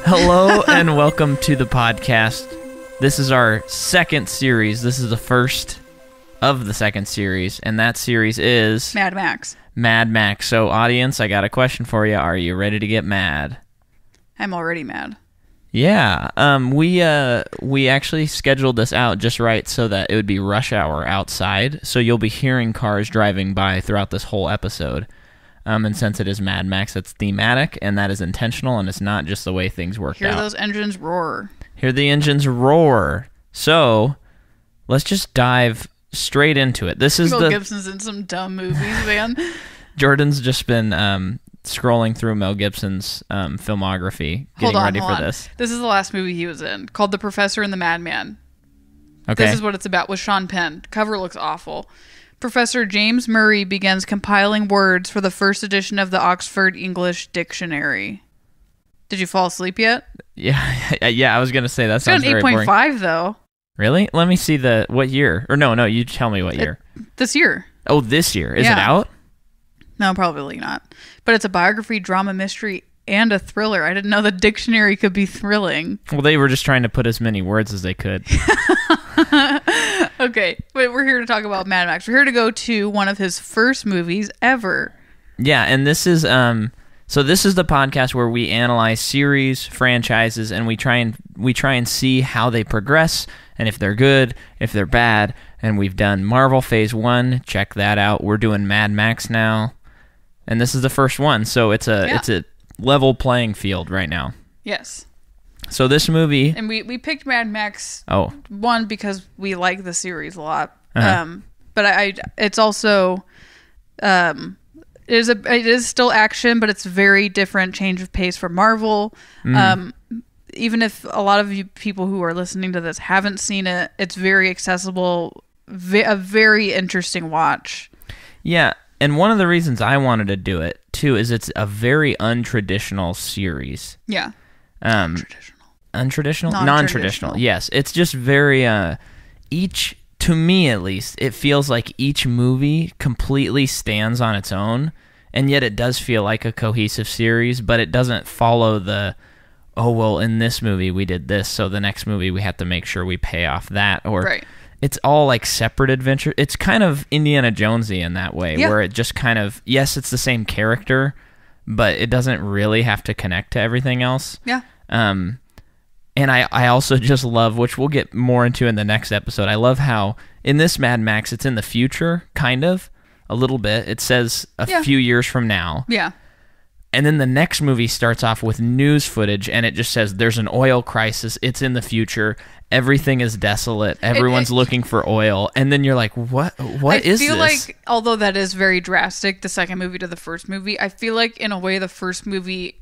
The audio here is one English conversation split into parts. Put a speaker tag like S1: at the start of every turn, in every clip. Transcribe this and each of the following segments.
S1: Hello and welcome to the podcast. This is our second series. This is the first of the second series, and that series is...
S2: Mad Max.
S1: Mad Max. So, audience, I got a question for you. Are you ready to get mad?
S2: I'm already mad.
S1: Yeah. We actually scheduled this out just right so that it would be rush hour outside, so you'll be hearing cars driving by throughout this whole episode. And since it is Mad Max, it's thematic, and that is intentional, and it's not just the way things worked out.
S2: Hear those engines roar.
S1: Hear the engines roar. So, let's just dive straight into it. This is
S2: Mel Gibson's in some dumb movies, man.
S1: Jordan's just been scrolling through Mel Gibson's filmography, getting ready for this.
S2: This is the last movie he was in, called The Professor and the Madman.
S1: Okay.
S2: This is what it's about, with Sean Penn. Cover looks awful. Professor James Murray begins compiling words for the first edition of the Oxford English Dictionary. Did you fall asleep yet?
S1: Yeah, I was going to say that sounds very boring.
S2: It's got an 8.5, though.
S1: Really? Let me see what year. Or no, you tell me what year.
S2: This year.
S1: Oh, this year. Is it out?
S2: No, probably not. But it's a biography, drama, mystery, and a thriller. I didn't know the dictionary could be thrilling.
S1: Well, they were just trying to put as many words as they could.
S2: Okay, but we're here to talk about Mad Max. We're here to go to one of his first movies ever.
S1: Yeah, and this is this is the podcast where we analyze series, franchises, and we try and see how they progress and if they're good, if they're bad. And we've done Marvel Phase 1, check that out. We're doing Mad Max now. And this is the first one, so it's a level playing field right now.
S2: Yes.
S1: So this movie...
S2: And we picked Mad Max,
S1: one,
S2: because we like the series a lot.
S1: Uh-huh.
S2: But it's also... it is still action, but it's very different change of pace from Marvel. Even if a lot of you people who are listening to this haven't seen it, it's very accessible, a very interesting watch.
S1: Yeah, and one of the reasons I wanted to do it, too, is it's a very untraditional series.
S2: Yeah.
S1: Untraditional? Non-traditional. Yes. It's just very, to me at least, it feels like each movie completely stands on its own, and yet it does feel like a cohesive series, but it doesn't follow in this movie we did this, so the next movie we have to make sure we pay off that, or...
S2: Right.
S1: It's all like separate adventure. It's kind of Indiana Jonesy in that way, where it just kind of, yes, it's the same character, but it doesn't really have to connect to everything else.
S2: Yeah.
S1: And I also just love, which we'll get more into in the next episode, I love how in this Mad Max, it's in the future, kind of, a little bit. It says a few years from now.
S2: Yeah.
S1: And then the next movie starts off with news footage, and it just says there's an oil crisis. It's in the future. Everything is desolate. Everyone's looking for oil. And then you're like, what is this? I feel
S2: like, although that is very drastic, the second movie to the first movie, I feel like, in a way, the first movie,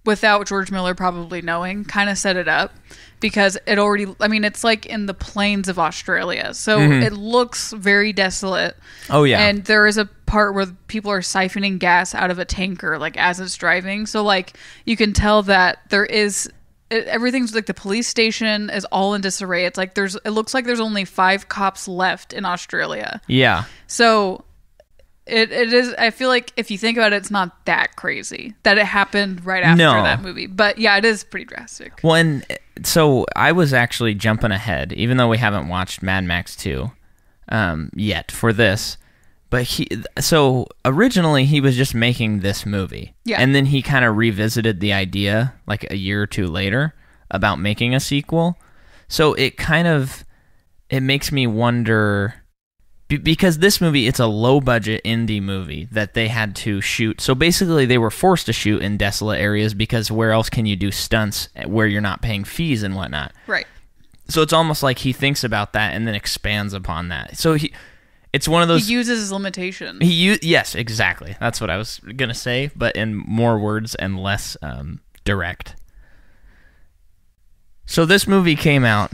S2: without George Miller probably knowing, kind of set it up. Because it already... I mean, it's like in the plains of Australia. So it looks very desolate. Oh, yeah. And there is a part where people are siphoning gas out of a tanker, like, as it's driving. So, like, you can tell that there is... everything's like the police station is all in disarray. It's like it looks like there's only 5 cops left in Australia. Yeah. So... It is. I feel like if you think about it, it's not that crazy that it happened right after that movie. But yeah, it is pretty drastic.
S1: Well, and so I was actually jumping ahead, even though we haven't watched Mad Max 2 yet for this. But originally he was just making this movie. Yeah. And then he kind of revisited the idea like a year or two later about making a sequel. So it makes me wonder... Because this movie, it's a low-budget indie movie that they had to shoot. So basically, they were forced to shoot in desolate areas because where else can you do stunts where you're not paying fees and whatnot? Right. So it's almost like he thinks about that and then expands upon that. So it's one of those...
S2: He uses his limitations.
S1: Yes, exactly. That's what I was going to say, but in more words and less direct. So this movie came out...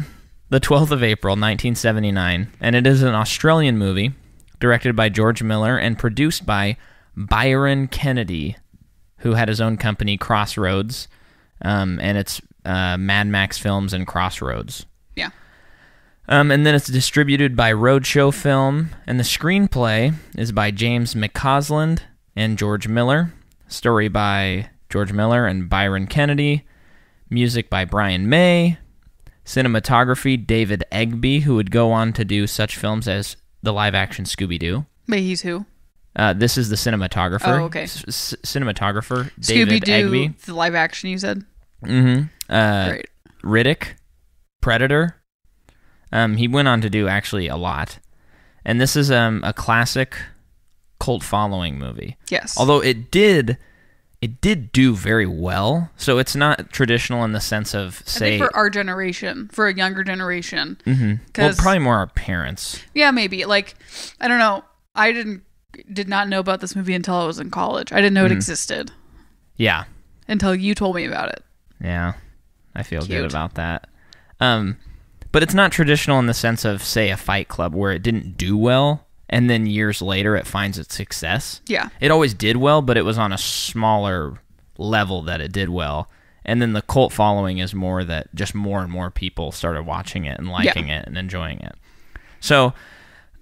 S1: the 12th of April, 1979, and it is an Australian movie directed by George Miller and produced by Byron Kennedy, who had his own company, Crossroads, and it's Mad Max Films and Crossroads. Yeah. And then it's distributed by Roadshow Film, and the screenplay is by James McCausland and George Miller, story by George Miller and Byron Kennedy. Music by Brian May. Cinematography, David Egby, who would go on to do such films as the live-action Scooby-Doo.
S2: But he's who?
S1: This is the cinematographer.
S2: Oh, okay.
S1: Cinematographer, David
S2: Scooby-Doo,
S1: Egby.
S2: the live action you said?
S1: Mm-hmm.
S2: Great.
S1: Riddick, Predator. He went on to do actually a lot. And this is a classic cult following movie.
S2: Yes.
S1: Although it did do very well. So it's not traditional in the sense of, say...
S2: I think for our generation, for a younger generation.
S1: Mm-hmm. Well, probably more our parents.
S2: Yeah, maybe. Like, I don't know. I did not know about this movie until I was in college. I didn't know it existed.
S1: Yeah.
S2: Until you told me about it.
S1: Yeah. I feel
S2: Cute.
S1: good about that. But it's not traditional in the sense of, say, a Fight Club where it didn't do well, and then years later it finds its success.
S2: Yeah.
S1: It always did well, but it was on a smaller level that it did well. And then the cult following is more that just more and more people started watching it and liking it and enjoying it. So,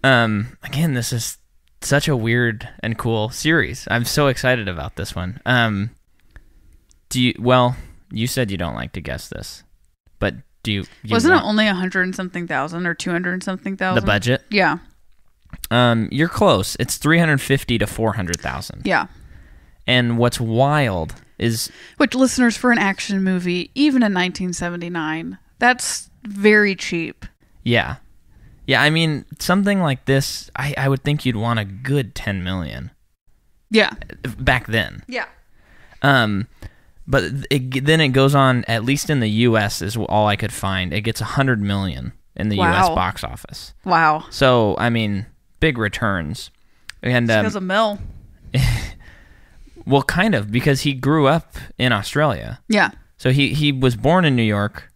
S1: again, this is such a weird and cool series. I'm so excited about this one. You said you don't like to guess this, but
S2: wasn't it only 100 and something thousand or 200 and something thousand?
S1: The budget?
S2: Yeah.
S1: You're close. It's 350 to 400,000.
S2: Yeah.
S1: And what's wild is...
S2: Which, listeners, for an action movie, even in 1979, that's very cheap.
S1: Yeah. Yeah, I mean, something like this, I would think you'd want a good 10 million.
S2: Yeah.
S1: Back then.
S2: Yeah.
S1: But then it goes on, at least in the U.S. is all I could find. It gets 100 million in the U.S. box office.
S2: Wow.
S1: So, I mean, big returns. And
S2: because of Mel.
S1: Well, kind of, because he grew up in Australia.
S2: Yeah.
S1: So he was born in New York,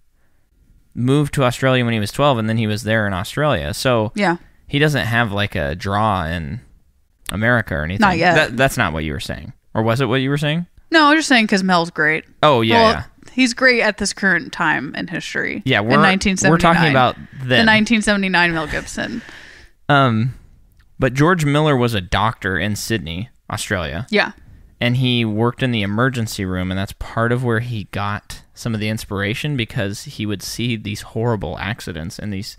S1: moved to Australia when he was 12, and then he was there in Australia. So
S2: yeah,
S1: he doesn't have like a draw in America or anything.
S2: Not yet.
S1: That's not what you were saying. Or was it what you were saying?
S2: No, I'm just saying because Mel's great.
S1: Oh, yeah,
S2: well,
S1: yeah.
S2: He's great at this current time in history.
S1: Yeah,
S2: in 1979.
S1: We're talking about then.
S2: The 1979 Mel Gibson.
S1: But George Miller was a doctor in Sydney, Australia.
S2: Yeah.
S1: And he worked in the emergency room, and that's part of where he got some of the inspiration, because he would see these horrible accidents and these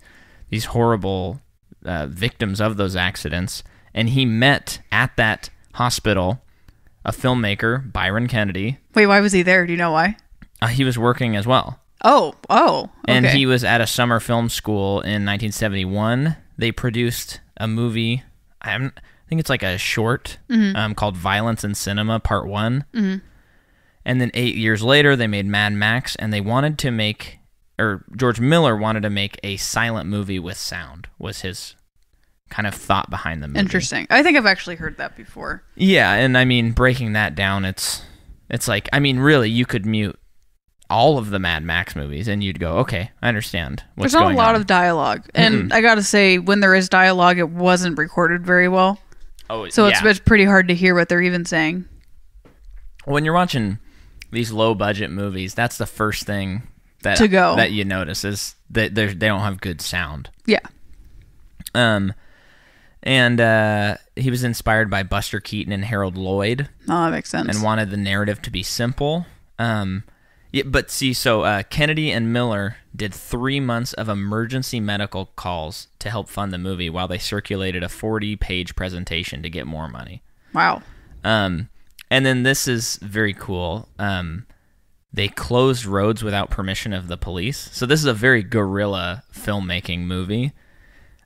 S1: horrible victims of those accidents. And he met at that hospital a filmmaker, Byron Kennedy.
S2: Wait, why was he there? Do you know why?
S1: He was working as well.
S2: Oh, okay.
S1: And he was at a summer film school in 1971. They produced a movie. I think it's like a short called Violence in Cinema, Part 1. Mm-hmm. And then 8 years later, they made Mad Max, and they wanted to make, or George Miller wanted to make a silent movie with sound, was his kind of thought behind the movie.
S2: Interesting. I think I've actually heard that before.
S1: Yeah, and I mean, breaking that down, it's like, I mean, really, you could mute all of the Mad Max movies, and you'd go, okay, I understand what's going on.
S2: There's not a lot of dialogue. And I gotta say, when there is dialogue, it wasn't recorded very well.
S1: Oh,
S2: so it's pretty hard to hear what they're even saying.
S1: When you're watching these low-budget movies, that's the first thing that you notice, is that they don't have good sound.
S2: Yeah.
S1: And he was inspired by Buster Keaton and Harold Lloyd.
S2: Oh, that makes sense.
S1: And wanted the narrative to be simple. But see, so Kennedy and Miller did 3 months of emergency medical calls to help fund the movie, while they circulated a 40-page presentation to get more money.
S2: Wow.
S1: And then this is very cool. They closed roads without permission of the police. So this is a very guerrilla filmmaking movie.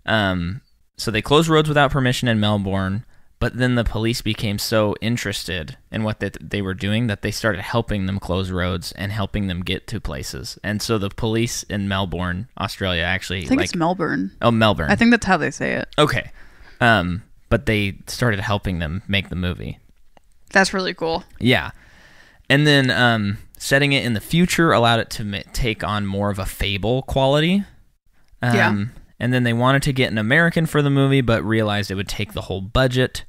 S1: So they closed roads without permission in Melbourne, but then the police became so interested in what they were doing that they started helping them close roads and helping them get to places. And so the police in Melbourne, Australia, actually...
S2: I think it's Melbourne.
S1: Oh, Melbourne.
S2: I think that's how they say it.
S1: Okay. But they started helping them make the movie.
S2: That's really cool.
S1: Yeah. And then setting it in the future allowed it to take on more of a fable quality.
S2: Yeah.
S1: And then they wanted to get an American for the movie, but realized it would take the whole budget.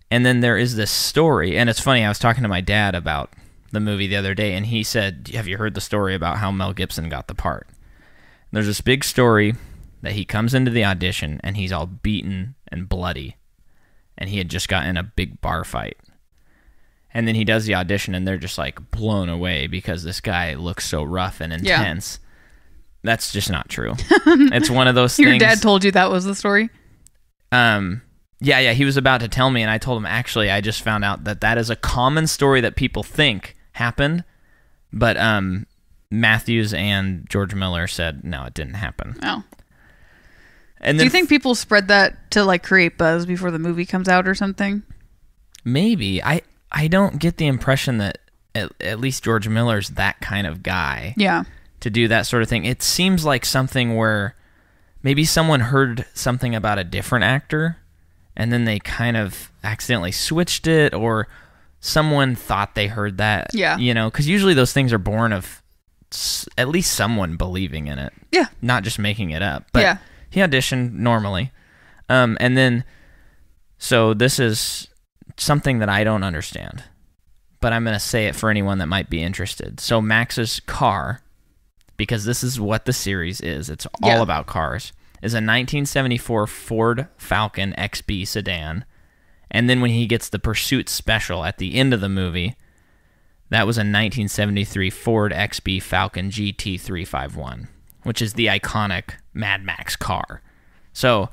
S1: And then there is this story, and it's funny, I was talking to my dad about the movie the other day, and he said, have you heard the story about how Mel Gibson got the part? And there's this big story that he comes into the audition, and he's all beaten and bloody, and he had just gotten in a big bar fight. And then he does the audition, and they're just like blown away because this guy looks so rough and intense. That's just not true. It's one of those things.
S2: Your dad told you that was the story?
S1: Yeah, he was about to tell me, and I told him, actually, I just found out that is a common story that people think happened, but Matthews and George Miller said, no, it didn't happen.
S2: Oh.
S1: And
S2: do you think people spread that to like create buzz before the movie comes out or something?
S1: Maybe. I don't get the impression that at least George Miller's that kind of guy.
S2: Yeah.
S1: To do that sort of thing. It seems like something where maybe someone heard something about a different actor and then they kind of accidentally switched it, or someone thought they heard that.
S2: Yeah.
S1: You know, because usually those things are born of at least someone believing in it.
S2: Yeah.
S1: Not just making it up. But he auditioned normally. And then, so this is something that I don't understand, but I'm going to say it for anyone that might be interested. So Max's car, because this is what the series is, it's all about cars, is a 1974 Ford Falcon XB sedan. And then when he gets the Pursuit Special at the end of the movie, that was a 1973 Ford XB Falcon GT351, which is the iconic Mad Max car. So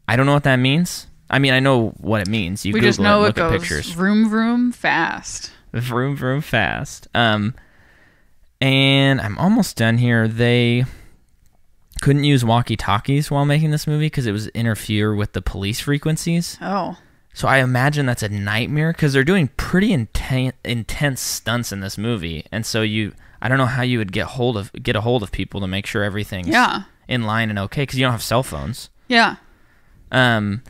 S1: I don't know what that means. I mean, I know what it means. You
S2: we
S1: Google
S2: just know
S1: it,
S2: it
S1: look
S2: goes
S1: at pictures.
S2: Vroom, vroom, fast.
S1: Vroom, vroom, fast. And I'm almost done here. They couldn't use walkie-talkies while making this movie because it was interfere with the police frequencies.
S2: Oh.
S1: So I imagine that's a nightmare because they're doing pretty intense stunts in this movie. And so I don't know how you would get a hold of people to make sure everything's in line and okay, because you don't have cell phones.
S2: Yeah.
S1: And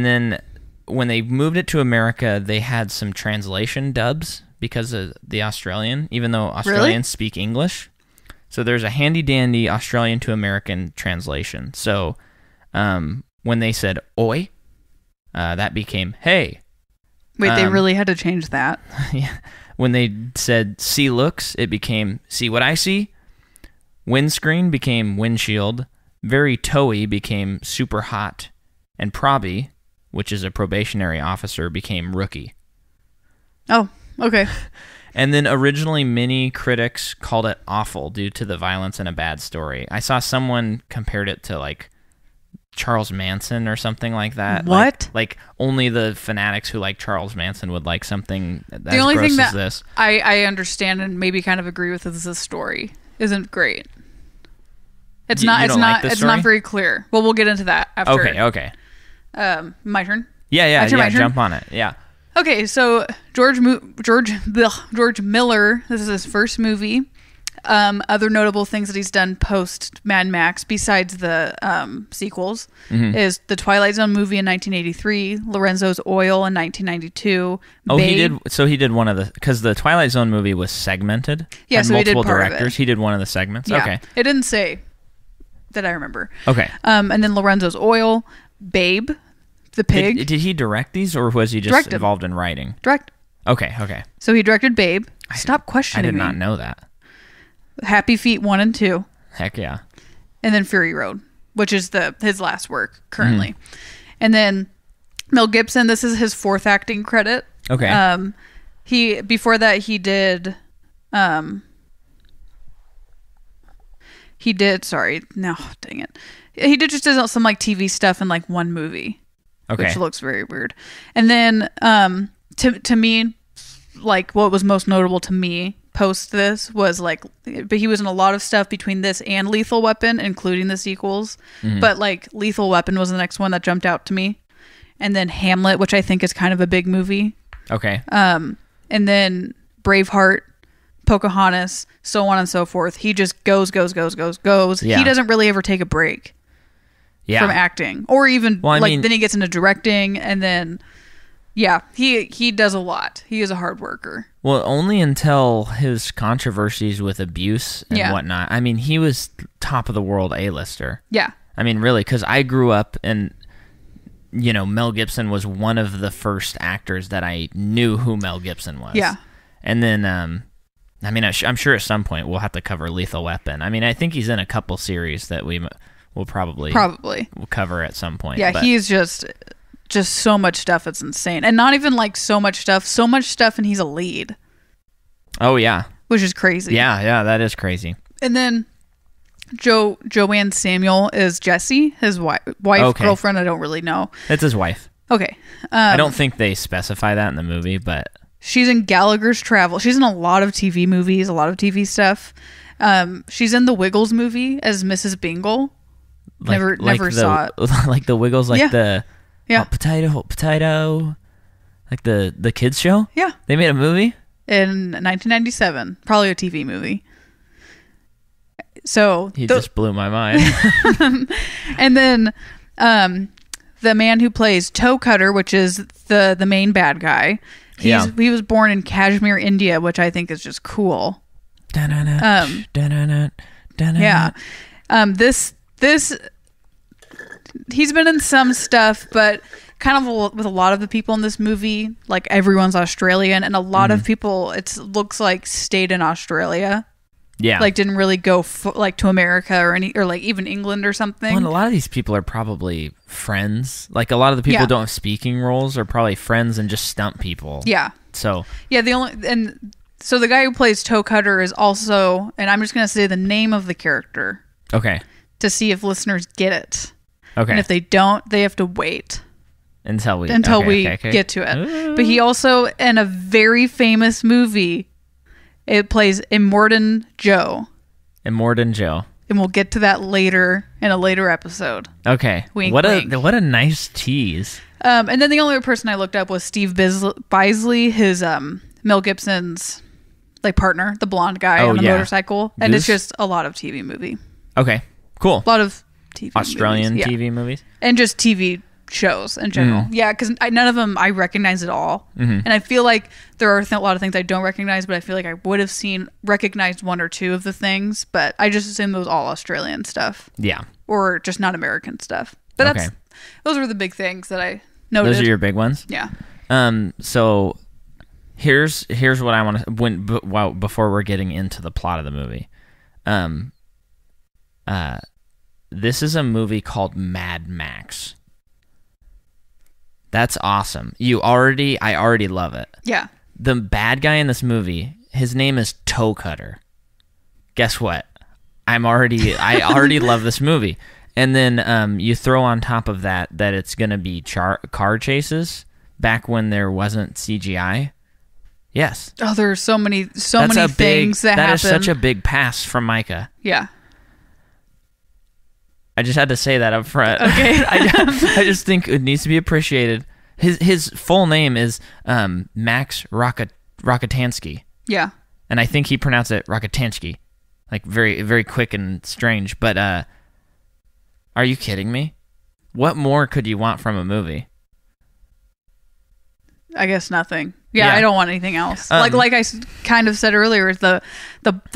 S1: then when they moved it to America, they had some translation dubs because of the Australian, even though Australians speak English. So there's a handy-dandy Australian to American translation. So when they said, oi, that became, hey.
S2: Wait, they really had to change that?
S1: Yeah. When they said, see looks, it became, see what I see? Windscreen became windshield. Very towy became super hot. And probby, which is a probationary officer, became rookie.
S2: Oh, okay.
S1: And then originally many critics called it awful due to the violence and a bad story. I saw someone compared it to like Charles Manson or something like that.
S2: What?
S1: Like only the fanatics who like Charles Manson would like something as
S2: the only
S1: gross
S2: thing
S1: as
S2: that
S1: this.
S2: I understand and maybe kind of agree with is the story isn't great. It's not. It's not. It's not very clear. Well, we'll get into that after.
S1: Okay.
S2: My turn.
S1: Yeah. Jump on it. Yeah.
S2: Okay, so George Miller. This is his first movie. Other notable things that he's done post Mad Max, besides the sequels, is the Twilight Zone movie in 1983, Lorenzo's Oil in 1992.
S1: Oh,
S2: Babe.
S1: he did. So he did one of the, because the Twilight Zone movie was segmented.
S2: Yeah,
S1: had
S2: so he did
S1: multiple
S2: part of
S1: directors.
S2: it.
S1: He did one of the segments.
S2: Yeah.
S1: Okay.
S2: It didn't say that I remember.
S1: Okay.
S2: And then Lorenzo's Oil, Babe, the pig.
S1: Did he direct these, or was he just involved in writing?
S2: Direct.
S1: Okay.
S2: So he directed Babe. Stop questioning me.
S1: I did not know that.
S2: Happy Feet 1 and 2.
S1: Heck yeah.
S2: And then Fury Road, which is his last work currently. And then Mel Gibson, this is his fourth acting credit.
S1: Okay.
S2: Before that he did sorry, no, dang it. He did just some like TV stuff in like one movie.
S1: Okay.
S2: Which looks very weird. And then to me, like what was most notable to me post this was like, but he was in a lot of stuff between this and Lethal Weapon, including the sequels. But like Lethal Weapon was the next one that jumped out to me. And then Hamlet, which I think is kind of a big movie.
S1: Okay.
S2: And then Braveheart, Pocahontas, so on and so forth. He just goes.
S1: Yeah.
S2: He doesn't really ever take a break from acting, or even then he gets into directing, and then he does a lot. He is a hard worker.
S1: Well, only until his controversies with abuse and whatnot. I mean, he was top of the world A-lister.
S2: Yeah. I
S1: mean, really, because I grew up and, Mel Gibson was one of the first actors that I knew who Mel Gibson was.
S2: Yeah.
S1: And then, I'm sure at some point we'll have to cover Lethal Weapon. I mean, I think he's in a couple series that we'll probably we'll cover at some point.
S2: Yeah, he's just just so much stuff. It's insane. And not even like so much stuff, and he's a lead.
S1: Oh, yeah.
S2: Which is crazy.
S1: Yeah, that is crazy.
S2: And then Joanne Samuel is Jesse, his wife, girlfriend, I don't really know.
S1: It's his wife.
S2: Okay.
S1: I don't think they specify that in the movie, but...
S2: She's in Gallagher's Travel. She's in a lot of TV movies, a lot of TV stuff. She's in the Wiggles movie as Mrs. Bingle. Never saw it.
S1: Like the Wiggles, like the... Yeah. Potato. Like the kids show?
S2: Yeah.
S1: They made a movie?
S2: In 1997. Probably a TV movie. So...
S1: He just blew my mind.
S2: And then the man who plays Toe Cutter, which is the main bad guy, he was born in Kashmir, India, which I think is just cool. Yeah. This he's been in some stuff, but kind of with a lot of the people in this movie, like everyone's Australian, and a lot of people, it looks like stayed in Australia. Yeah, like didn't really go like to America or like even England or something.
S1: Well, and a lot of these people are probably friends. Like a lot of the people who don't have speaking roles are probably friends and just stunt people.
S2: Yeah.
S1: So
S2: yeah, so the guy who plays Toe Cutter is also, and I'm just gonna say the name of the character.
S1: Okay. To
S2: see if listeners get it.
S1: Okay.
S2: And if they don't, they have to wait
S1: until we
S2: get to it. Ooh. But he also in a very famous movie. It plays Immortan Joe.
S1: Immortan Joe.
S2: And we'll get to that later in a later episode.
S1: Okay.
S2: Wink,
S1: what
S2: wink.
S1: a nice tease.
S2: And then the only other person I looked up was Steve Bisley, his Mel Gibson's like partner, the blonde guy on the motorcycle. And it's just a lot of TV movie.
S1: Okay. Cool.
S2: A lot of TV
S1: Australian
S2: movies.
S1: TV movies?
S2: And just TV shows in general. Yeah, because none of them I recognize at all. And I feel like there are a lot of things I don't recognize, but I feel like I would have recognized one or two of the things, but I just assume those all Australian stuff.
S1: Yeah.
S2: Or just not American stuff. But those were the big things that I noted.
S1: Those are your big ones?
S2: Yeah.
S1: So here's what I want to before we're getting into the plot of the movie. This is a movie called Mad Max. That's awesome. I already love it.
S2: Yeah.
S1: The bad guy in this movie, his name is Toe Cutter. Guess what? I already love this movie. And then you throw on top of that it's going to be car chases back when there wasn't CGI. Yes.
S2: Oh, there are so many things that happen.
S1: That is such a big pass from Micah.
S2: Yeah.
S1: I just had to say that up front.
S2: Okay.
S1: I just think it needs to be appreciated. His full name is Max Rockatansky.
S2: Yeah.
S1: And I think he pronounced it Rockatansky. Like very, very quick and strange. But are you kidding me? What more could you want from a movie?
S2: I guess nothing. Yeah, I don't want anything else. Like I kind of said earlier, the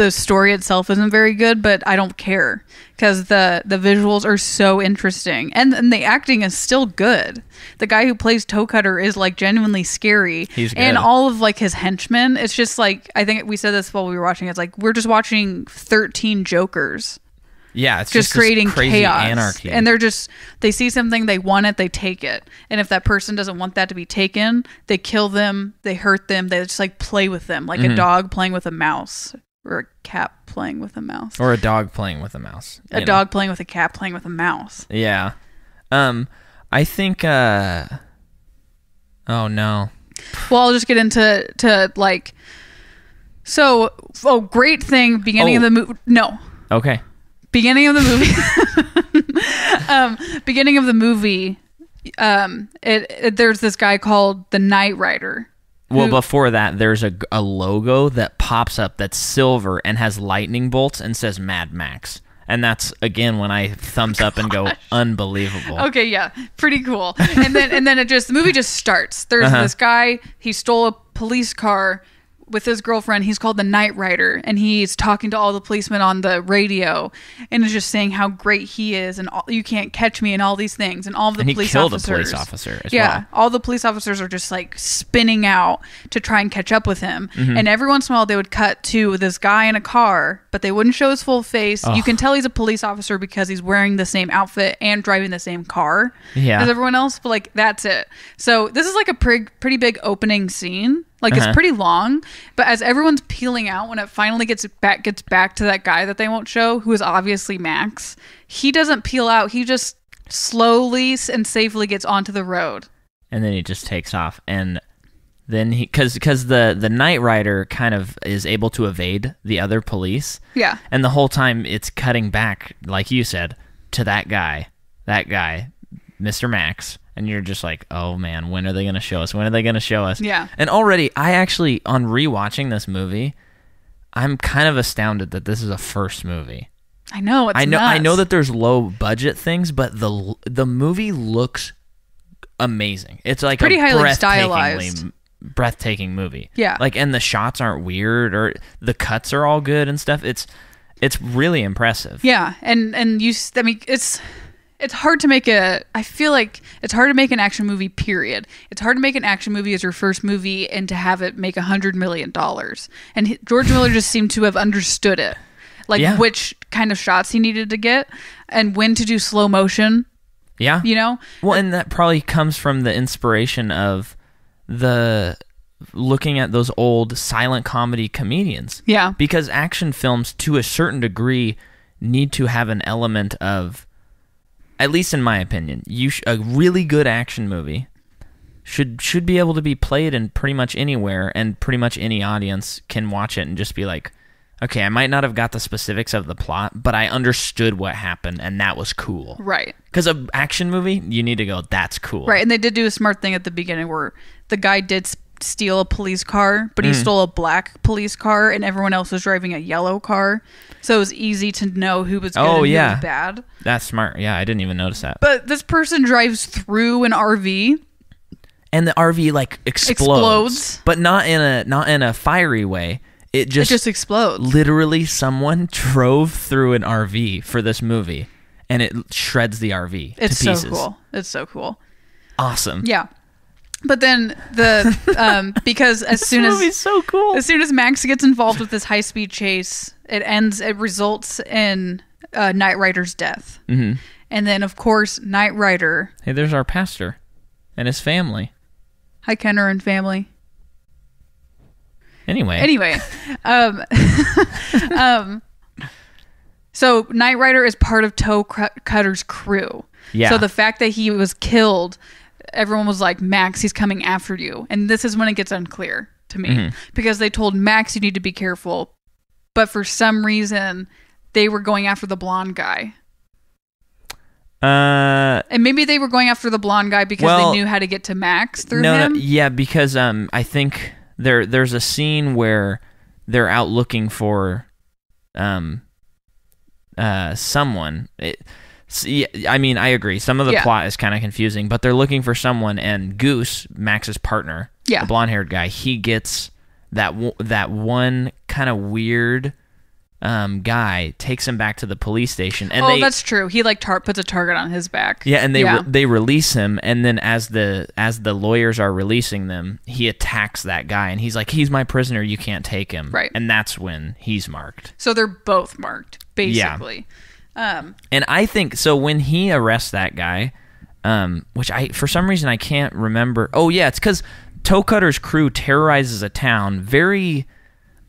S2: story itself isn't very good, but I don't care because the visuals are so interesting and the acting is still good. The guy who plays Toe Cutter is like genuinely scary.
S1: He's good.
S2: And all of like his henchmen, it's just like, I think we said this while we were watching. It's like we're just watching 13 Jokers.
S1: Yeah, it's
S2: just creating
S1: crazy
S2: chaos.
S1: Anarchy.
S2: And they see something, they want it, they take it. And if that person doesn't want that to be taken, they kill them, they hurt them, they just like play with them, like a dog playing with a mouse, or a cat playing with a mouse,
S1: or a dog playing with a mouse.
S2: A dog playing with a cat playing with a mouse.
S1: Yeah. I think. Oh no.
S2: Well, I'll just get into like. So, great thing. Beginning of the movie. No.
S1: Okay.
S2: Beginning of the movie. There's this guy called the Knight Rider.
S1: Well, before that, there's a logo that pops up that's silver and has lightning bolts and says Mad Max. And that's, again, when I thumbs up and go, unbelievable.
S2: Okay, yeah. Pretty cool. And then the movie just starts. There's this guy, he stole a police car with his girlfriend. He's called the Night Rider, and he's talking to all the policemen on the radio, and is just saying how great he is, and you can't catch me, and all these things, and all of the police
S1: killed
S2: officers.
S1: a police officer as well.
S2: All the police officers are just like spinning out to try and catch up with him, and every once in a while they would cut to this guy in a car, but they wouldn't show his full face. You can tell he's a police officer because he's wearing the same outfit and driving the same car as everyone else, but like that's it. So this is like a pretty big opening scene. Like it's pretty long, but as everyone's peeling out, when it finally gets back to that guy that they won't show, who is obviously Max, he doesn't peel out. He just slowly and safely gets onto the road,
S1: and then he just takes off. And then because the Knight Rider kind of is able to evade the other police.
S2: Yeah,
S1: and the whole time it's cutting back, like you said, to that guy, Mr. Max. And you're just like, oh man, when are they going to show us? When are they going to show us?
S2: Yeah.
S1: And already, I actually, on rewatching this movie, I'm kind of astounded that this is a first movie.
S2: I know, it's nuts.
S1: I know that there's low budget things, but the movie looks amazing. It's like
S2: pretty
S1: a
S2: highly stylized,
S1: breathtaking movie.
S2: Yeah.
S1: Like, and the shots aren't weird, or the cuts are all good and stuff. It's really impressive.
S2: Yeah, and it's hard to make I feel like it's hard to make an action movie, period. It's hard to make an action movie as your first movie and to have it make $100 million. And George Miller just seemed to have understood it. Like which kind of shots he needed to get and when to do slow motion.
S1: Yeah.
S2: You know?
S1: Well, and that probably comes from the inspiration of looking at those old silent comedy comedians.
S2: Yeah.
S1: Because action films, to a certain degree, need to have an element of, at least in my opinion, a really good action movie should be able to be played in pretty much anywhere, and pretty much any audience can watch it and just be like, okay, I might not have got the specifics of the plot, but I understood what happened, and that was cool.
S2: Right.
S1: Because an action movie, you need to go, that's cool.
S2: Right, and they did do a smart thing at the beginning where the guy did steal a police car, but he stole a black police car, and everyone else was driving a yellow car. So it was easy to know who was good and who was bad. That's
S1: smart. Yeah, I didn't even notice that.
S2: But this person drives through an RV,
S1: and the RV like explodes, but not in a fiery way. It just explodes. Literally, someone drove through an RV for this movie, and it shreds the RV to pieces.
S2: It's so cool. It's so cool.
S1: Awesome.
S2: Yeah. But then because as soon as Max gets involved with this high-speed chase, it results in Knight Rider's death. Mm-hmm. And then, of course, Knight Rider.
S1: Hey, there's our pastor and his family.
S2: Hi, Kenner and family.
S1: Anyway.
S2: So Knight Rider is part of Toe Cutter's crew.
S1: Yeah.
S2: So the fact that he was killed, everyone was like, Max, he's coming after you. And this is when it gets unclear to me. Because they told Max, you need to be careful. But for some reason, they were going after the blonde guy. And maybe they were going after the blonde guy because they knew how to get to Max through him.
S1: Yeah, because I think there's a scene where they're out looking for someone. I mean, I agree. Some of the plot is kind of confusing, but they're looking for someone, and Goose, Max's partner, the blonde-haired guy, he gets that one kind of weird guy, takes him back to the police station. And
S2: that's true. He like puts a target on his back.
S1: Yeah, and they release him, and then as the lawyers are releasing them, he attacks that guy, and he's like, he's my prisoner, you can't take him.
S2: Right.
S1: And that's when he's marked.
S2: So they're both marked, basically.
S1: Yeah. And I think, so when he arrests that guy, which for some reason I can't remember. Oh yeah, it's because Toe Cutter's crew terrorizes a town, very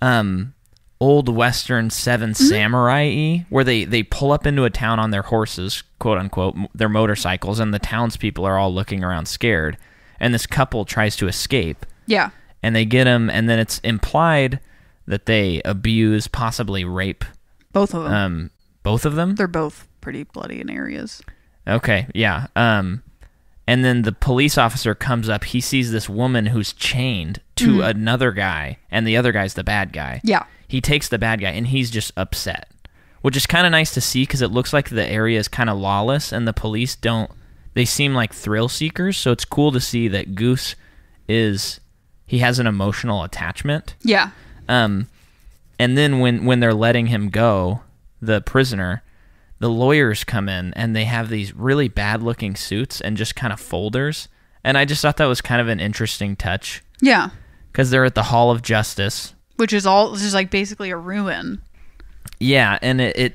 S1: old Western Seven Samurai-y, where they pull up into a town on their horses, quote unquote, their motorcycles, and the townspeople are all looking around scared. And this couple tries to escape.
S2: Yeah.
S1: And they get him, and then it's implied that they abuse, possibly rape.
S2: Both of them.
S1: Both of them?
S2: They're both pretty bloody in areas.
S1: Okay, yeah. And then the police officer comes up. He sees this woman who's chained to another guy, and the other guy's the bad guy.
S2: Yeah.
S1: He takes the bad guy, and he's just upset, which is kind of nice to see because it looks like the area is kind of lawless, and the police they seem like thrill seekers, so it's cool to see that Goose is he has an emotional attachment.
S2: Yeah.
S1: And then when they're letting him go, the prisoner, the lawyers come in and they have these really bad looking suits and just kind of folders. And I just thought that was kind of an interesting touch.
S2: Yeah.
S1: Because they're at the Hall of Justice.
S2: Which is all just like basically a ruin.
S1: Yeah, and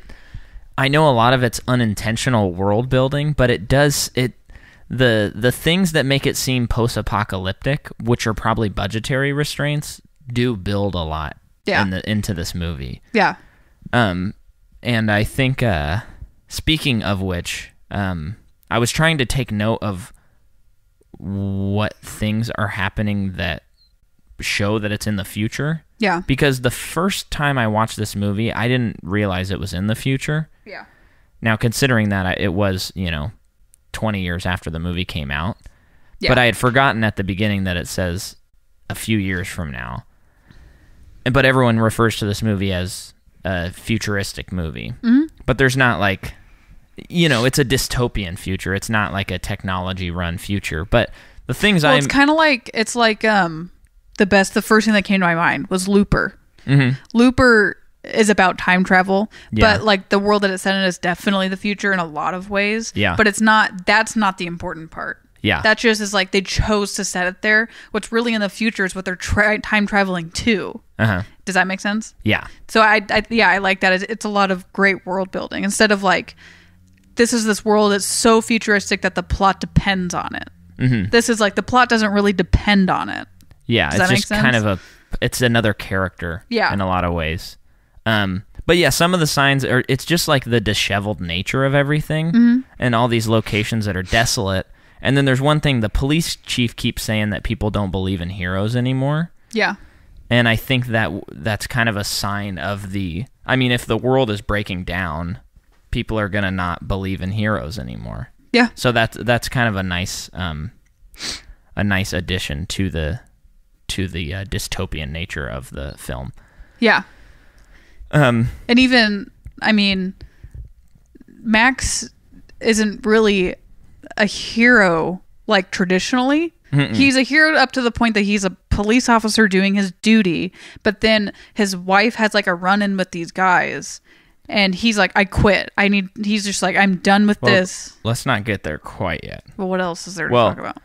S1: I know a lot of it's unintentional world building, but the things that make it seem post-apocalyptic, which are probably budgetary restraints, do build a lot into this movie.
S2: Yeah.
S1: And I think, speaking of which, I was trying to take note of what things are happening that show that it's in the future.
S2: Yeah.
S1: Because the first time I watched this movie, I didn't realize it was in the future.
S2: Yeah.
S1: Now, considering that it was, 20 years after the movie came out.
S2: Yeah.
S1: But I had forgotten at the beginning that it says a few years from now. But everyone refers to this movie as a futuristic movie.
S2: Mm-hmm.
S1: But there's not like, it's a dystopian future. It's not like a technology-run future. But the things
S2: it's kind of like, the first thing that came to my mind was Looper.
S1: Mm-hmm.
S2: Looper is about time travel,
S1: Yeah.
S2: but like the world that it's set in is definitely the future in a lot of ways.
S1: Yeah.
S2: But that's not the important part.
S1: Yeah.
S2: That just is like they chose to set it there. What's really in the future is what they're time traveling to.
S1: Uh-huh.
S2: Does that make sense?
S1: Yeah.
S2: So I like that. It's a lot of great world building instead of like, this world that's so futuristic that the plot depends on it.
S1: Mm-hmm.
S2: This is like the plot doesn't really depend on it.
S1: Yeah,
S2: Does
S1: it's
S2: that
S1: just
S2: make
S1: kind
S2: sense?
S1: of it's another character in a lot of ways. But yeah, some of the signs it's just like the disheveled nature of everything and all these locations that are desolate. And then there's one thing, the police chief keeps saying that people don't believe in heroes anymore.
S2: Yeah.
S1: And I think that's kind of a sign of if the world is breaking down, people are going to not believe in heroes anymore.
S2: Yeah.
S1: So that's kind of a nice addition to the dystopian nature of the film.
S2: Yeah. And even, Max isn't really a hero like traditionally.
S1: Mm-mm.
S2: He's a hero up to the point that he's a police officer doing his duty, but then his wife has like a run-in with these guys and he's like, I quit. He's just like, I'm done with this.
S1: Let's not get there quite yet.
S2: Well, what else is there to talk about?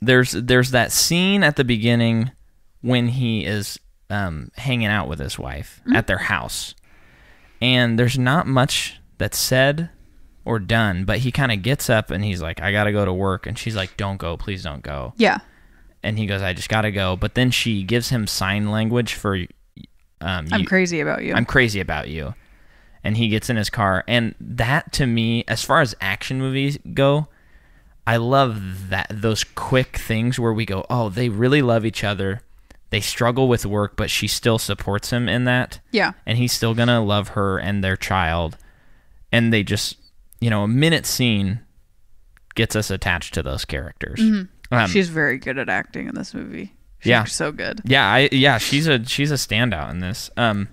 S1: There's that scene at the beginning when he is hanging out with his wife at their house, and there's not much that's said or done, but he kind of gets up and he's like, I gotta go to work, and she's like, don't go, please don't go.
S2: Yeah. And
S1: he goes, I just gotta go, but then she gives him sign language for
S2: I'm crazy about you.
S1: I'm crazy about you. And he gets in his car, and that to me, as far as action movies go, I love those quick things where we go, oh, they really love each other. They struggle with work, but she still supports him in that.
S2: Yeah.
S1: And he's still going to love her and their child. And they just, a minute scene gets us attached to those characters.
S2: Mm-hmm. She's very good at acting in this movie. She's so good.
S1: Yeah, she's a standout in this. And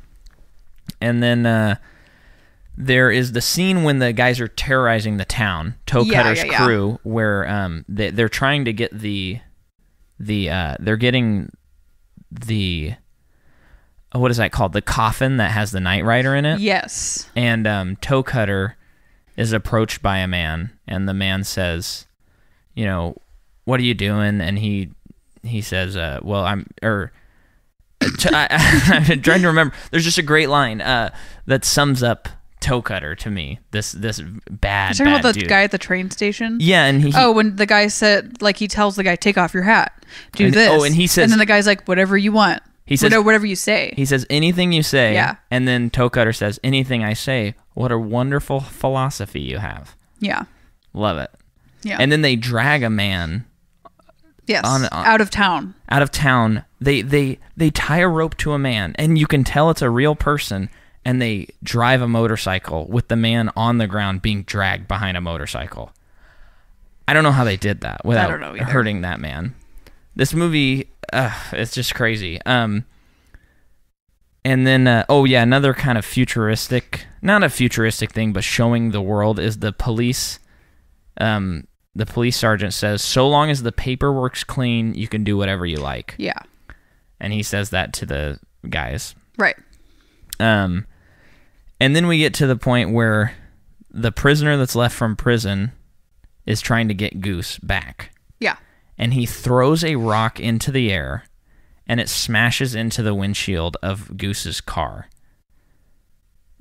S1: then there is the scene when the guys are terrorizing the town, Toe Cutter's crew, where they're trying to get they're getting the what is that called? The coffin that has the Knight Rider in it.
S2: Yes.
S1: And Toe Cutter is approached by a man, and the man says, what are you doing? And he says, well, I'm trying to remember. There's just a great line that sums up Toe Cutter to me. This bad.
S2: You're talking about the
S1: dude.
S2: guy at the train station?
S1: Yeah, and
S2: when the guy said, like, he tells the guy, take off your hat, this.
S1: Oh, and he says,
S2: and then the guy's like, whatever you want.
S1: He says,
S2: whatever you say.
S1: He says, anything you say.
S2: Yeah.
S1: And then Toe Cutter says, anything I say. What a wonderful philosophy you have.
S2: Yeah.
S1: Love it.
S2: Yeah.
S1: And then they drag a man.
S2: Yes. Out of town.
S1: Out of town. They tie a rope to a man, and you can tell it's a real person, and they drive a motorcycle with the man on the ground being dragged behind a motorcycle. I don't know how they did that without hurting that man. This movie, it's just crazy. And then, another kind of futuristic, not a futuristic thing, but showing the world is the police the police sergeant says, so long as the paperwork's clean, you can do whatever you like.
S2: Yeah.
S1: And he says that to the guys.
S2: Right.
S1: And then we get to the point where the prisoner that's left from prison is trying to get Goose back.
S2: Yeah.
S1: And he throws a rock into the air, and it smashes into the windshield of Goose's car.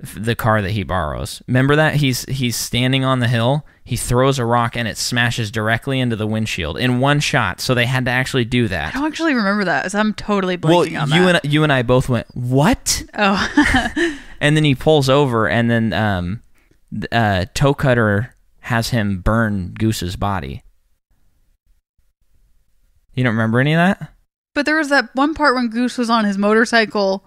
S1: The car that he borrows. Remember that? He's standing on the hill, he throws a rock, and it smashes directly into the windshield in one shot, so they had to actually do that.
S2: I don't actually remember that, so I'm totally blanking on that.
S1: You and I both went, what?
S2: Oh.
S1: And then he pulls over, and then Toe Cutter has him burn Goose's body. You don't remember any of that?
S2: But there was that one part when Goose was on his motorcycle.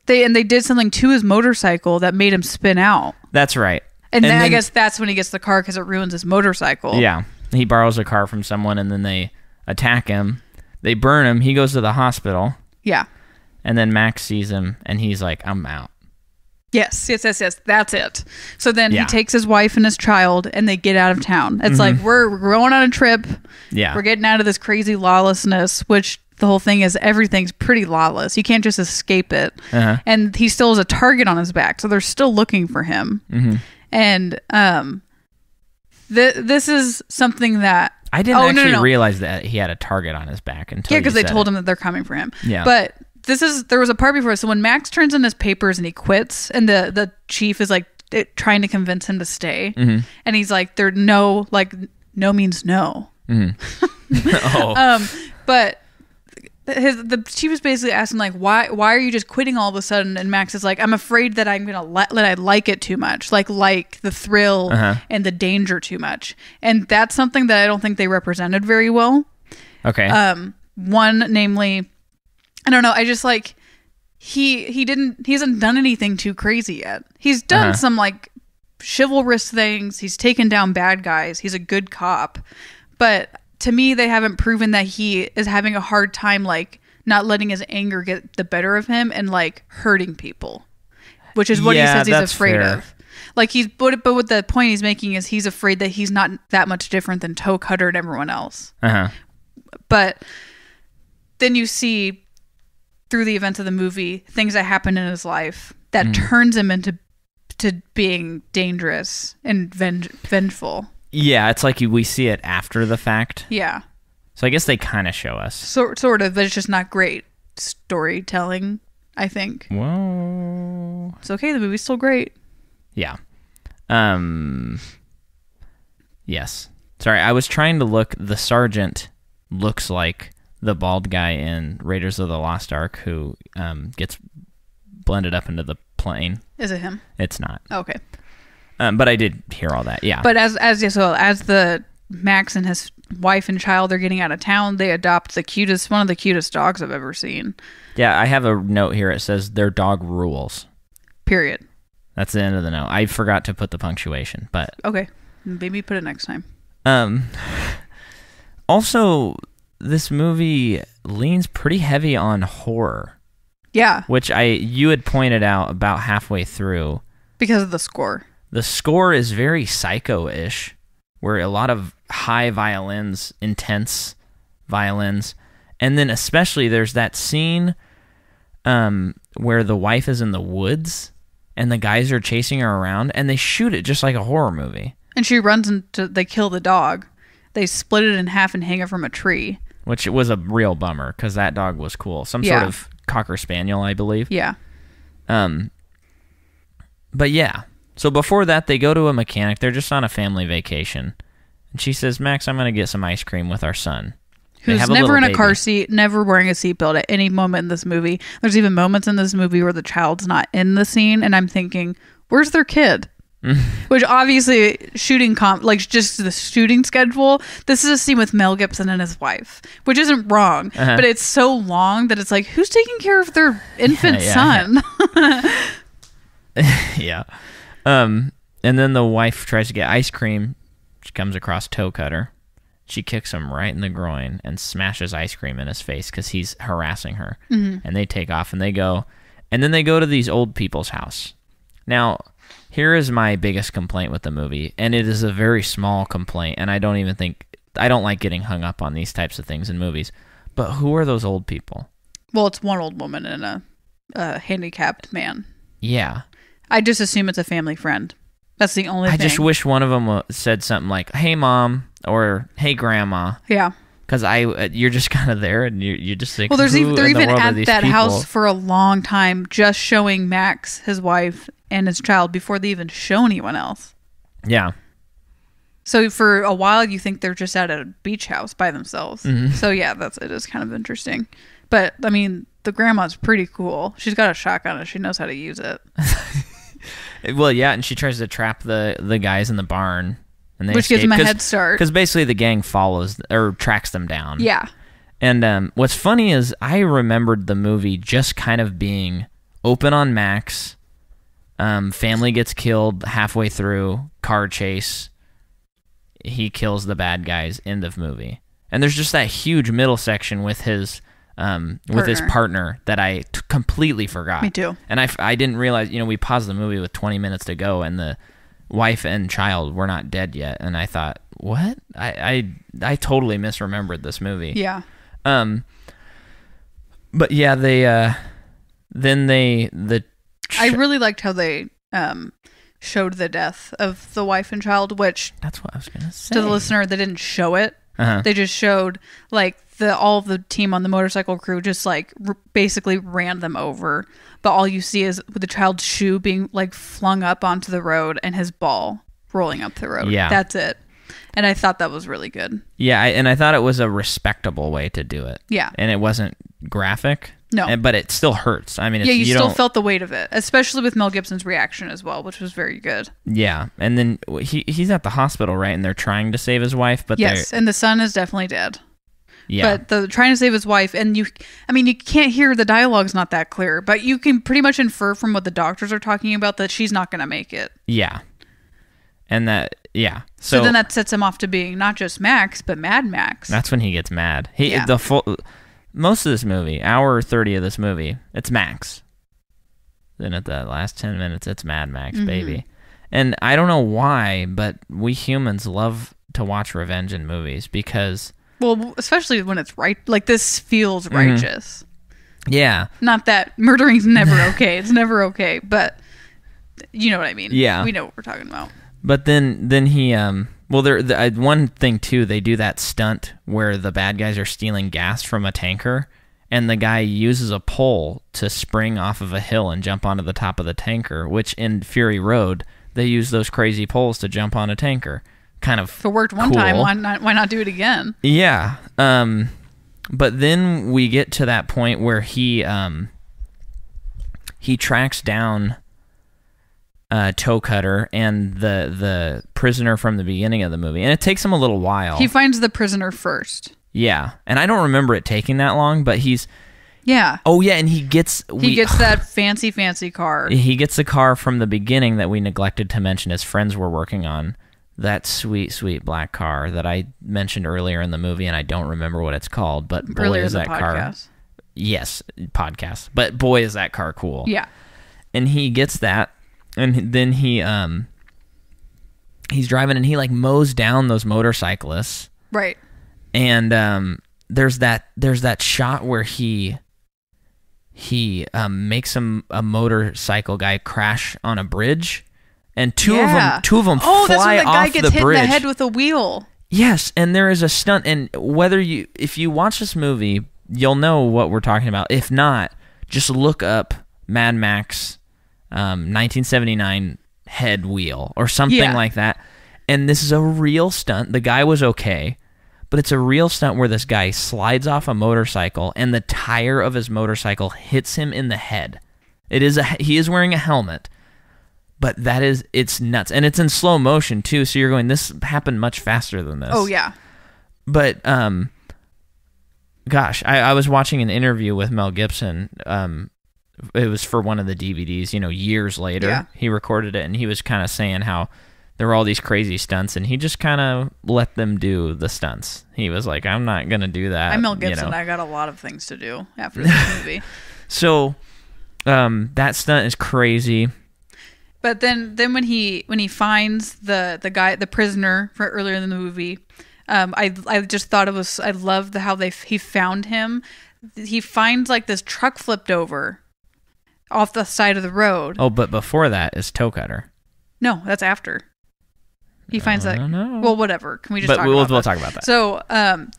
S2: They did something to his motorcycle that made him spin out.
S1: That's right.
S2: And then I guess that's when he gets the car because it ruins his motorcycle.
S1: Yeah. He borrows a car from someone, and then they attack him. They burn him. He goes to the hospital.
S2: Yeah.
S1: And then Max sees him, and he's like, I'm out.
S2: Yes. That's it. So then he takes his wife and his child, and they get out of town. It's like, we're going on a trip.
S1: Yeah.
S2: We're getting out of this crazy lawlessness, which the whole thing is everything's pretty lawless. You can't just escape it. Uh-huh. And he still has a target on his back, so they're still looking for him. Mm-hmm. And this is something that...
S1: I didn't realize that he had a target on his back until
S2: because they told him that they're coming for him.
S1: Yeah.
S2: But... there was a part before. So when Max turns in his papers and he quits, and the chief is like trying to convince him to stay, and he's like, no means no. But the chief is basically asking like, why are you just quitting all of a sudden? And Max is like, I'm afraid that I'm gonna let I like it too much, like the thrill and the danger too much, and that's something that I don't think they represented very well.
S1: Okay.
S2: One, namely. I don't know. I just like he hasn't done anything too crazy yet. He's done some like chivalrous things. He's taken down bad guys. He's a good cop. But to me, they haven't proven that he is having a hard time like not letting his anger get the better of him and like hurting people, which is what he says he's afraid of. Like but what the point he's making is he's afraid that he's not that much different than Toe Cutter and everyone else. But then you see, through the events of the movie, things that happen in his life that turns him into being dangerous and vengeful. Yeah,
S1: it's like we see it after the fact.
S2: Yeah.
S1: So I guess they kind of show us.
S2: Sort of, but it's just not great storytelling, I think.
S1: Whoa.
S2: It's okay, the movie's still great.
S1: Yeah. Yes. Sorry, I was trying to look. The sergeant looks like the bald guy in Raiders of the Lost Ark who gets blended up into the plane.
S2: Is it him?
S1: It's not.
S2: Okay.
S1: But I did hear all that. Yeah.
S2: But as the Max and his wife and child are getting out of town, they adopt one of the cutest dogs I've ever seen.
S1: Yeah, I have a note here. It says their dog rules.
S2: Period.
S1: That's the end of the note. I forgot to put the punctuation, but
S2: okay, maybe put it next time.
S1: Also, this movie leans pretty heavy on horror.
S2: Yeah.
S1: Which you had pointed out about halfway through.
S2: Because of the score.
S1: The score is very Psycho-ish, where a lot of high violins, intense violins, and then especially there's that scene where the wife is in the woods and the guys are chasing her around and they shoot it just like a horror movie.
S2: And she runs they kill the dog. They split it in half and hang it from a tree.
S1: Which was a real bummer, because that dog was cool. Some sort of Cocker Spaniel, I believe.
S2: Yeah.
S1: But yeah. So before that, they go to a mechanic. They're just on a family vacation. And she says, Max, I'm going to get some ice cream with our son.
S2: Who's never in a car seat, never wearing a seatbelt at any moment in this movie. There's even moments in this movie where the child's not in the scene, and I'm thinking, where's their kid? Which obviously just the shooting schedule. This is a scene with Mel Gibson and his wife, which isn't wrong, but it's so long that it's like, who's taking care of their infant son?
S1: Yeah. And then the wife tries to get ice cream. She comes across Toe Cutter. She kicks him right in the groin and smashes ice cream in his face because he's harassing her. And they take off and they go. And then they go to these old people's house. Now, here is my biggest complaint with the movie, and it is a very small complaint, and I don't like getting hung up on these types of things in movies. But who are those old people?
S2: Well, it's one old woman and a handicapped man.
S1: Yeah.
S2: I just assume it's a family friend. That's the only thing.
S1: I just wish one of them said something like, "Hey, Mom," or "Hey, Grandma."
S2: Yeah.
S1: Because you're just kind of there, and you just think,
S2: well, they're even at that
S1: people?
S2: house for a long time, just showing Max, his wife, and his child before they even show anyone else.
S1: Yeah.
S2: So for a while, you think they're just at a beach house by themselves.
S1: Mm-hmm.
S2: So yeah, it is kind of interesting. But I mean, the grandma's pretty cool. She's got a shotgun and she knows how to use it.
S1: Well, yeah, and she tries to trap the guys in the barn, and they
S2: which gives them a head start.
S1: Because basically the gang follows or tracks them down.
S2: Yeah.
S1: And what's funny is I remembered the movie just kind of being open on Max. Family gets killed halfway through, car chase. He kills the bad guys. End of movie. And there's just that huge middle section with his partner that I completely forgot.
S2: Me too.
S1: And I didn't realize, we paused the movie with 20 minutes to go, and the wife and child were not dead yet. And I thought, what? I totally misremembered this movie.
S2: Yeah.
S1: But yeah, I
S2: really liked how they showed the death of the wife and child, which
S1: that's what I was gonna say.
S2: To the listener, they didn't show it.
S1: Uh-huh.
S2: They just showed like all of the team on the motorcycle crew just like basically ran them over. But all you see is the child's shoe being like flung up onto the road and his ball rolling up the road.
S1: Yeah,
S2: that's it. And I thought that was really good.
S1: Yeah, and I thought it was a respectable way to do it.
S2: Yeah,
S1: and it wasn't graphic.
S2: No,
S1: but it still hurts. I mean,
S2: you still felt the weight of it, especially with Mel Gibson's reaction as well, which was very good.
S1: Yeah, and then he's at the hospital, right? And they're trying to save his wife, but
S2: yes, and the son is definitely dead.
S1: Yeah,
S2: but the trying to save his wife, and you can't hear the dialogue's not that clear, but you can pretty much infer from what the doctors are talking about that she's not going to make it.
S1: Yeah, and that
S2: So then that sets him off to being not just Max, but Mad Max.
S1: That's when he gets mad. Most of this movie, hour 30 of this movie, it's Max. Then at the last 10 minutes, it's Mad Max, baby. And I don't know why, but we humans love to watch revenge in movies because...
S2: Well, especially when it's right. Like, this feels righteous.
S1: Yeah.
S2: Not that murdering's never okay. It's never okay, but you know what I mean.
S1: Yeah.
S2: We know what we're talking about.
S1: But then he... one thing, too, they do that stunt where the bad guys are stealing gas from a tanker, and the guy uses a pole to spring off of a hill and jump onto the top of the tanker, which in Fury Road, they use those crazy poles to jump on a tanker. Kind of
S2: if it worked one time, why not do it again?
S1: Yeah. But then we get to that point where he tracks down... Toe Cutter and the prisoner from the beginning of the movie, and it takes him a little while.
S2: He finds the prisoner first.
S1: Yeah, and I don't remember it taking that long, but he's...
S2: Yeah.
S1: Oh, yeah, and he gets
S2: that fancy car.
S1: He gets the car from the beginning that we neglected to mention his friends were working on. That sweet, sweet black car that I mentioned earlier in the movie, and I don't remember what it's called, but boy,
S2: earlier
S1: is that car... Yes, podcast. But boy, is that car cool.
S2: Yeah.
S1: And he gets that, and then he's driving, and he like mows down those motorcyclists.
S2: Right.
S1: And there's that shot where he makes a motorcycle guy crash on a bridge, and two of them
S2: oh,
S1: fly
S2: that's when the guy
S1: off
S2: gets
S1: the
S2: hit
S1: bridge.
S2: in the head with a wheel.
S1: Yes, and there is a stunt, and if you watch this movie, you'll know what we're talking about. If not, just look up Mad Max 1979 head wheel or something like that. And this is a real stunt. The guy was okay, but it's a real stunt where this guy slides off a motorcycle and the tire of his motorcycle hits him in the head. He is wearing a helmet, but it's nuts. And it's in slow motion too, so you're going, this happened much faster than this.
S2: Oh yeah.
S1: But gosh, I was watching an interview with Mel Gibson. It was for one of the DVDs, years later.
S2: Yeah.
S1: He recorded it, and he was kind of saying how there were all these crazy stunts, and he just kind of let them do the stunts. He was like, I'm not going to do that.
S2: I'm Mel Gibson. I got a lot of things to do after this movie.
S1: So that stunt is crazy.
S2: But then when he finds the guy, the prisoner for earlier in the movie, I just thought I loved how he found him. He finds like this truck flipped over off the side of the road.
S1: Oh, but before that is Toe Cutter.
S2: No, that's after. He finds that.
S1: No.
S2: Well, whatever. Can we just talk
S1: we'll
S2: about that?
S1: talk about that.
S2: So,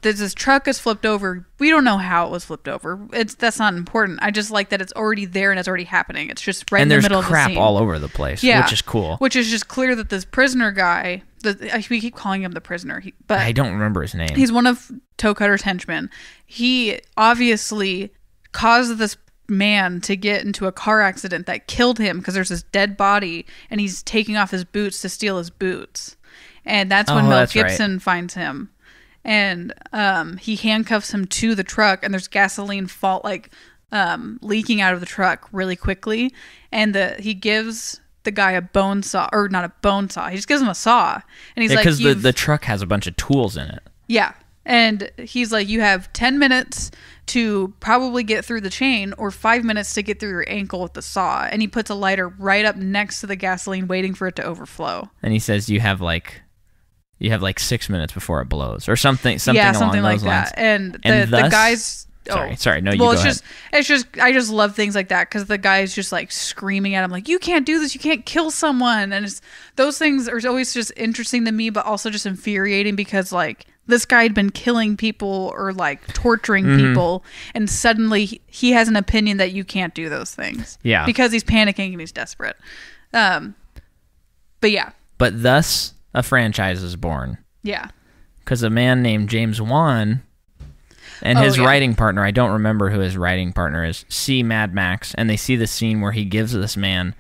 S2: this truck is flipped over. We don't know how it was flipped over. That's not important. I just like that it's already there and it's already happening. It's just right in the middle of the scene.
S1: And there's crap all over the place, which is cool.
S2: Which is just clear that this prisoner guy, we keep calling him the prisoner, but
S1: I don't remember his name.
S2: He's one of Toe Cutter's henchmen. He obviously caused this man to get into a car accident that killed him because there's this dead body and he's taking off his boots to steal his boots. And that's when Mel Gibson finds him. And he handcuffs him to the truck and there's gasoline leaking out of the truck really quickly. And he gives the guy a bone saw, or not a bone saw. He just gives him a saw. And he's like,
S1: because the truck has a bunch of tools in it.
S2: Yeah. And he's like, you have 10 minutes to probably get through the chain or 5 minutes to get through your ankle with the saw. And he puts a lighter right up next to the gasoline waiting for it to overflow. And
S1: he says you have like 6 minutes before it blows or something
S2: yeah,
S1: along
S2: something like
S1: those lines.
S2: That. And the guys...
S1: Sorry. No, you go ahead.
S2: It's just, I just love things like that because the guy's just like screaming at him like, you can't do this, you can't kill someone. And those things are always just interesting to me, but also just infuriating because like this guy had been killing people or like torturing people, and suddenly he has an opinion that you can't do those things.
S1: Yeah.
S2: Because he's panicking and he's desperate. But yeah.
S1: But thus a franchise is born.
S2: Yeah.
S1: Because a man named James Wan and his writing partner, I don't remember who his writing partner is, see Mad Max, and they see the scene where he gives this man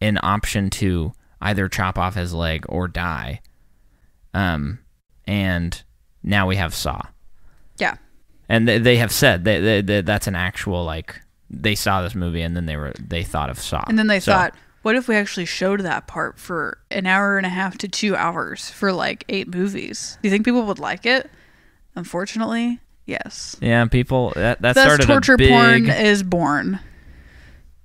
S1: an option to either chop off his leg or die. And now we have Saw.
S2: Yeah.
S1: And they have said that's an actual, like, they saw this movie and then they thought of Saw.
S2: And then they thought, what if we actually showed that part for an hour and a half to 2 hours for like 8 movies? Do you think people would like it? Unfortunately, yes.
S1: Yeah, people that
S2: thus
S1: started
S2: torture
S1: a big...
S2: porn is born.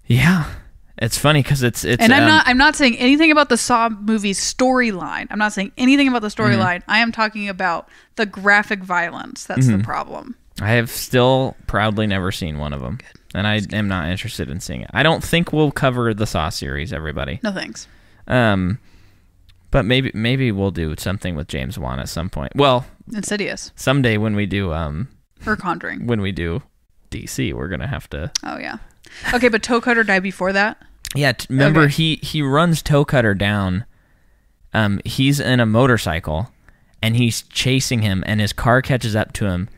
S1: Yeah, it's funny because it's.
S2: And I'm not saying anything about the Saw movie storyline. I'm not saying anything about the storyline. I am talking about the graphic violence. That's the problem.
S1: I have still proudly never seen one of them, and I am not interested in seeing it. I don't think we'll cover the Saw series, everybody.
S2: No thanks.
S1: But maybe we'll do something with James Wan at some point. Well,
S2: Insidious.
S1: Someday when we do
S2: or Conjuring.
S1: When we do DC, we're gonna have to.
S2: Oh yeah. Okay, but Toe Cutter died before that.
S1: Yeah, remember he runs Toe Cutter down. He's in a motorcycle, and he's chasing him, and his car catches up to him,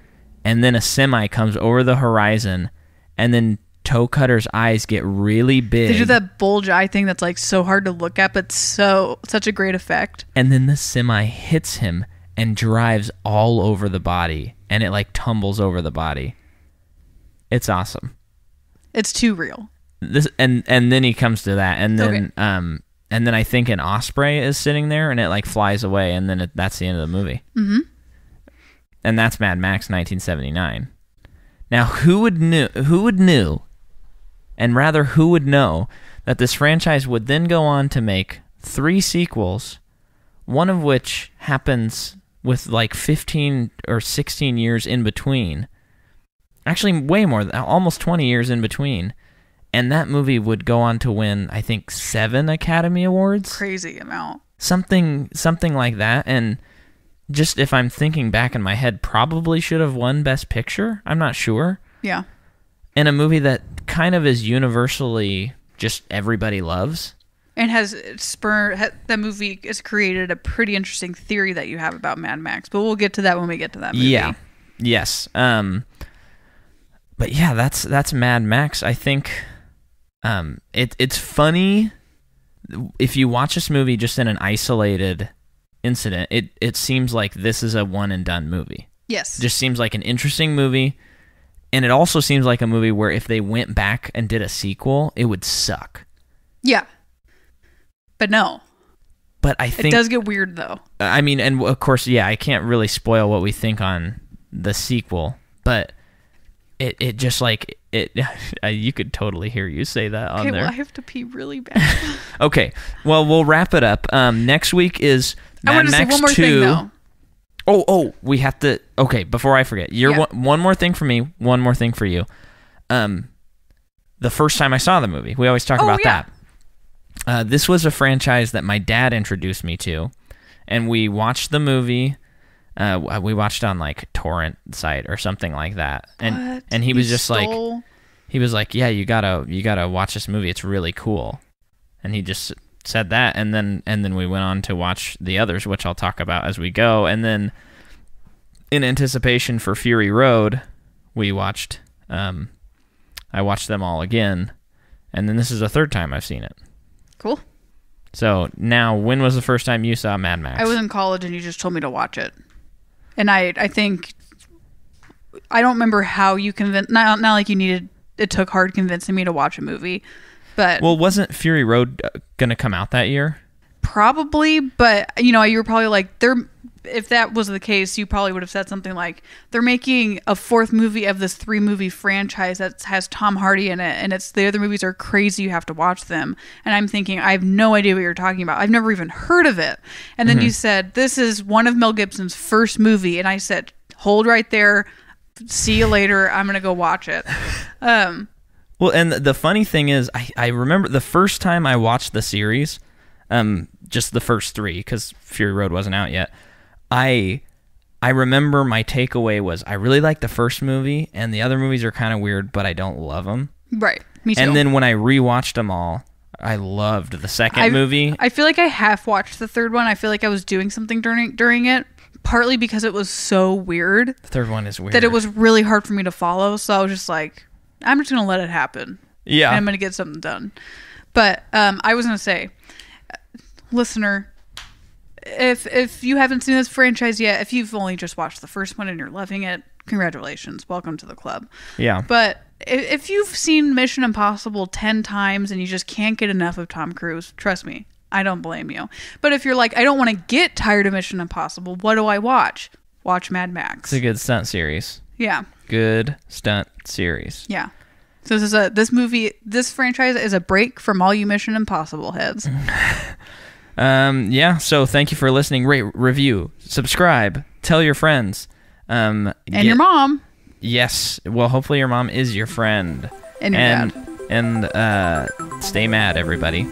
S1: and then a semi comes over the horizon, and then Toe Cutter's eyes get really big.
S2: They do that bulge eye thing that's like so hard to look at, but such a great effect.
S1: And then the semi hits him and drives all over the body, and it like tumbles over the body. It's awesome.
S2: It's too real.
S1: And then he comes to that, and then and then I think an osprey is sitting there, and it like flies away, and then that's the end of the movie. Mm-hmm. And that's Mad Max 1979. Now, who would know that this franchise would then go on to make 3 sequels, one of which happens with like 15 or 16 years in between. Actually, way more, almost 20 years in between. And that movie would go on to win, I think, 7 Academy Awards.
S2: Crazy amount.
S1: Something like that. And just if I'm thinking back in my head, probably should have won Best Picture. I'm not sure.
S2: Yeah.
S1: In a movie that kind of is universally just everybody loves.
S2: And that movie has created a pretty interesting theory that you have about Mad Max. But we'll get to that when we get to that movie.
S1: Yeah. Yes. But yeah, that's Mad Max. I think it's funny if you watch this movie just in an isolated incident. It seems like this is a one and done movie.
S2: Yes.
S1: It just seems like an interesting movie, and it also seems like a movie where if they went back and did a sequel, it would suck.
S2: Yeah. But no.
S1: But I think
S2: it does get weird though.
S1: I mean, and of course, yeah, I can't really spoil what we think on the sequel, but it just like it you could totally hear you say that on
S2: Okay,
S1: there.
S2: well, I have to pee really bad.
S1: Okay, well, we'll wrap it up. Next week is
S2: I
S1: Mad
S2: want to say
S1: Max
S2: one more
S1: 2.
S2: thing, though.
S1: We have to. Okay, before I forget, one more thing for me, one more thing for you. The first time I saw the movie, we always talk about that. This was a franchise that my dad introduced me to, and we watched the movie. We watched on like torrent site or something like that, and he was just like, yeah, you gotta watch this movie. It's really cool, and he just said that, and then we went on to watch the others, which I'll talk about as we go, and then in anticipation for Fury Road, we watched. I watched them all again, and then this is the third time I've seen it.
S2: Cool.
S1: So now, when was the first time you saw Mad Max?
S2: I was in college, and you just told me to watch it, and I think I don't remember how you convinced. Not like you needed. It took hard convincing me to watch a movie, but
S1: wasn't Fury Road gonna come out that year?
S2: Probably, but you were probably like if that was the case, you probably would have said something like, they're making a fourth movie of this 3-movie franchise that has Tom Hardy in it, and the other movies are crazy, you have to watch them. And I'm thinking, I have no idea what you're talking about. I've never even heard of it. And then you said, this is one of Mel Gibson's first movie, and I said, hold right there, see you later, I'm gonna go watch it.
S1: Well, and the funny thing is, I remember the first time I watched the series, just the first 3, because Fury Road wasn't out yet. I remember my takeaway was I really like the first movie, and the other movies are kind of weird, but I don't love them.
S2: Right, me too.
S1: And then when I rewatched them all, I loved the second movie.
S2: I feel like I half watched the third one. I feel like I was doing something during it, partly because it was so weird. The
S1: third one is weird.
S2: That it was really hard for me to follow, so I was just like, I'm just going to let it happen.
S1: Yeah.
S2: And I'm going to get something done. But I was going to say, listener, if you haven't seen this franchise yet, if you've only just watched the first one and you're loving it, congratulations. Welcome to the club.
S1: Yeah.
S2: But if you've seen Mission Impossible 10 times and you just can't get enough of Tom Cruise, trust me, I don't blame you. But if you're like, I don't want to get tired of Mission Impossible, what do I watch? Watch Mad Max.
S1: It's a good stunt series.
S2: Yeah.
S1: Good stunt series.
S2: Yeah. So this franchise is a break from all you Mission Impossible heads.
S1: Yeah, so thank you for listening. Rate, review, subscribe, tell your friends.
S2: And your mom.
S1: Yes. Well, hopefully your mom is your friend.
S2: And your dad.
S1: And stay mad, everybody.